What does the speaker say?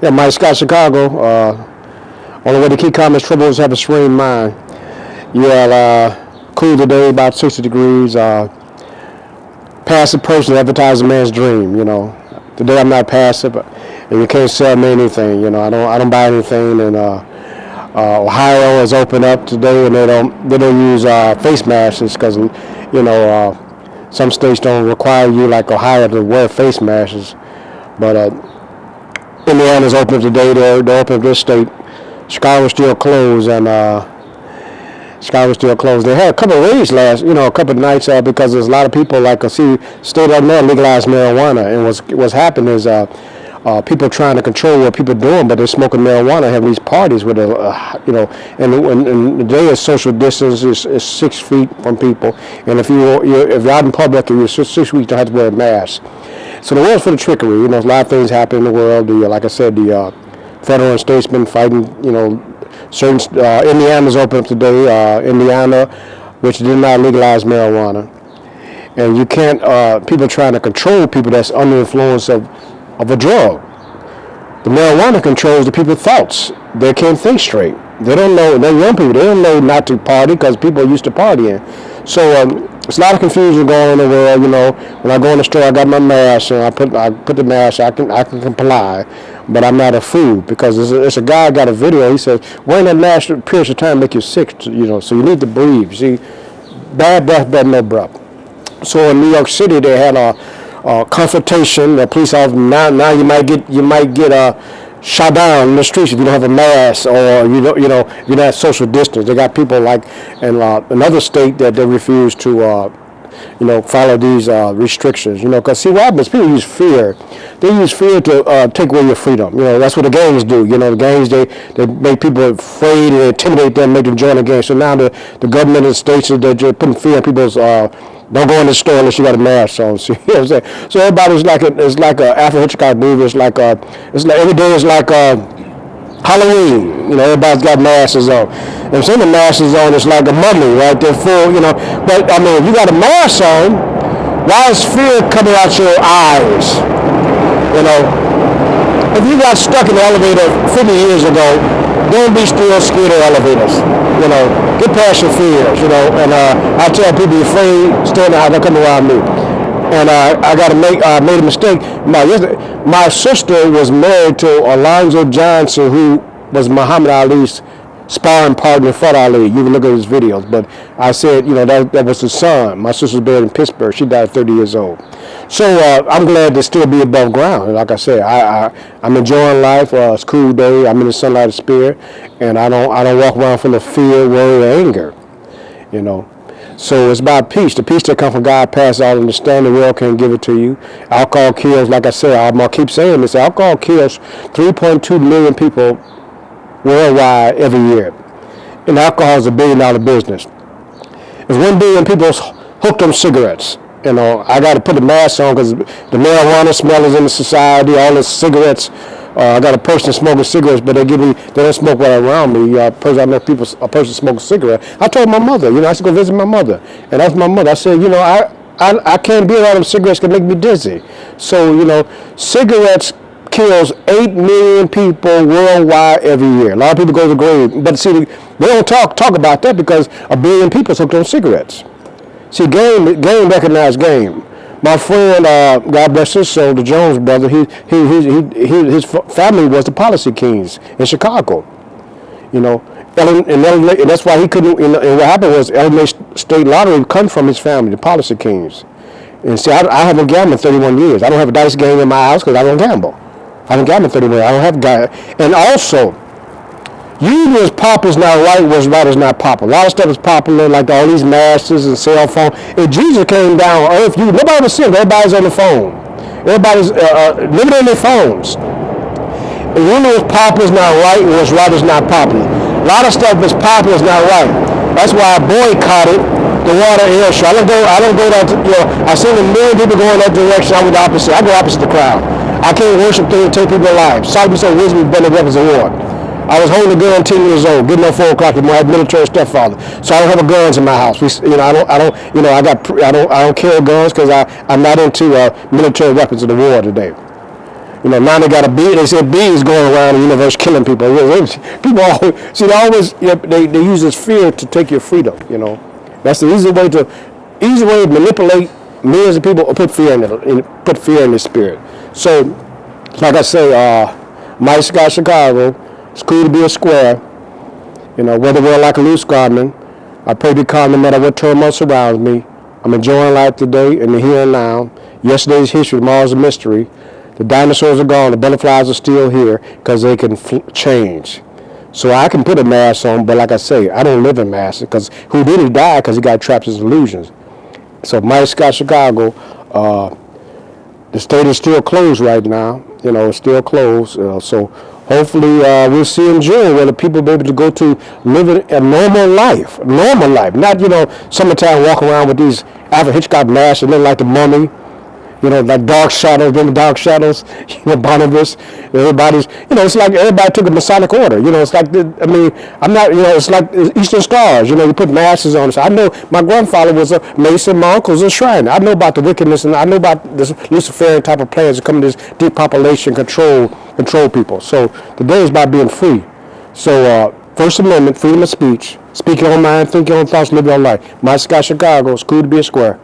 Yeah, Mike Scott, Chicago. Only way to keep calm is trouble is have a serene mind. Yeah, cool today, about 60 degrees. Passive person advertise a man's dream. Today I'm not passive, and you can't sell me anything. I don't buy anything. And Ohio has opened up today, and they don't use face masks because some states don't require you like Ohio to wear face masks, but Indiana's open up today. They're open up this state. Chicago's still closed, and Chicago's still closed. They had a couple of raids a couple of nights because there's a lot of people like state up there legalized marijuana, and what's happened is people trying to control what people are doing, but they're smoking marijuana, having these parties with and the day is social distance is 6 feet from people, and if you're out in public and you're 6 feet, you don't have to wear a mask. So the world's full of trickery. There's a lot of things happen in the world. Like I said, the federal and states been fighting. Certain Indiana's open up today. Indiana, which did not legalize marijuana, and you can't. People trying to control people that's under influence of a drug. The marijuana controls the people's thoughts. They can't think straight. They don't know. They're young people. They don't know not to party because people are used to partying. So it's a lot of confusion going on in the world. When I go in the store, I got my mask, and I put the mask. I can comply, but I'm not a fool because it's a guy got a video. He says wearing that mask for periods of time make you sick. So you need to breathe. See, bad breath, bad no breath. So in New York City, they had a confrontation. The police officer now you might get shot down in the streets if you don't have a mask or if you don't have social distance. They got people like in another state that they refuse to follow these restrictions. Because see what happens, people use fear. They use fear to take away your freedom. That's what the gangs do. The gangs they make people afraid and intimidate them, make them join the gang. So now the government and the states they're just putting fear in people's. Don't go in the store unless you got a mask on. See, what I'm saying? So everybody's it's like a Alfred Hitchcock movie. It's like every day is like Halloween. Everybody's got masks on. And some of the masks on, it's like a mummy, right? They're full. But I mean, if you got a mask on, why is fear coming out your eyes? If you got stuck in the elevator 50 years ago, don't be still scared of elevators. Get past your fears. And I tell people you're afraid, stay in the house, don't come around me. And I made a mistake. My sister was married to Alonzo Johnson, who was Muhammad Ali's sparring partner in front of Ali. You can look at his videos. But I said, that was his son. My sister was buried in Pittsburgh. She died at 30 years old. So I'm glad to still be above ground. And like I said, I'm enjoying life. It's a cool day. I'm in the sunlight of spirit, and I don't walk around full of fear, worry, or anger. So it's about peace. The peace that comes from God passes all understanding. The world can't give it to you. Alcohol kills. Like I said, I'm gonna keep saying this. Alcohol kills 3.2 million people worldwide every year. And alcohol is $1 billion business. There's 1 billion people hooked on cigarettes. I got to put a mask on because the marijuana smell is in the society. All the cigarettes. I got a person smoking cigarettes, but they don't smoke right around me. I know a person smoking a cigarette. I told my mother, I should go visit my mother, and that's my mother. I said, I can't be around them cigarettes. Can make me dizzy. So cigarettes kills 8 million people worldwide every year. A lot of people go to the grave, but see, they don't talk about that because 1 billion people hooked on cigarettes. See, game recognized game. My friend, God bless his soul, the Jones brother, his family was the Policy Kings in Chicago. And that's why he couldn't. And what happened was, Illinois State Lottery come from his family, the Policy Kings. And see, I haven't gambled in 31 years. I don't have a dice game in my house because I don't gamble. I haven't gambled in 31 years. I don't have and also, using as pop is not right, what's right is not popular. A lot of stuff is popular, like all these masks and cell phones. If Jesus came down on earth, nobody was sick. Everybody's on the phone. Everybody's living on their phones. If you know what's popular is not right, what's right is not popular. A lot of stuff is popular is not right. That's why I boycotted the water air show. I don't go that. I've seen 1 million people going that direction. I went the opposite. I go opposite the crowd. I can't worship things and take people's lives. Solomon said wisdom is better than weapons of war. I was holding a gun 10 years old, getting up 4 o'clock in the morning. I had a military stepfather, so I don't have guns in my house. I don't carry guns because I'm not into military weapons of the war today. You know, now they got a bee. They said bees going around the universe killing people. People always see. They always they use this fear to take your freedom. You know, that's the easy way to manipulate millions of people or put fear in it, put fear in the spirit. So, like I say, Mike Scott, Chicago. It's cool to be a square. You know, weather well like a loose garment. I pray be calm no matter what turmoil surrounds me. I'm enjoying life today and the here and now. Yesterday's history, tomorrow's a mystery. The dinosaurs are gone, the butterflies are still here because they can change. So I can put a mask on, but like I say, I don't live in masks because who did he die because he got trapped in his illusions. So Mike Scott, Chicago, the state is still closed right now. You know, it's still closed. So hopefully we'll see in June where the people will be able to go to live a normal life. Not, you know, summertime walk around with these Alfred Hitchcock masks and look like the Mummy. You know, like Dark Shadows, remember Dark Shadows? You know, Barnabas, everybody's, you know, it's like everybody took a Masonic order. You know, it's like, I'm not, you know, it's like Eastern Stars. You know, you put masks on. So I know my grandfather was a Mason, my uncle's a Shriner. I know about the wickedness, and I know about this Luciferian type of plans that come to this depopulation, control people. So today is about being free. So, First Amendment, freedom of speech, speak your own mind, think your own thoughts, live your own life. My Scott, Chicago, it's cool to be a square.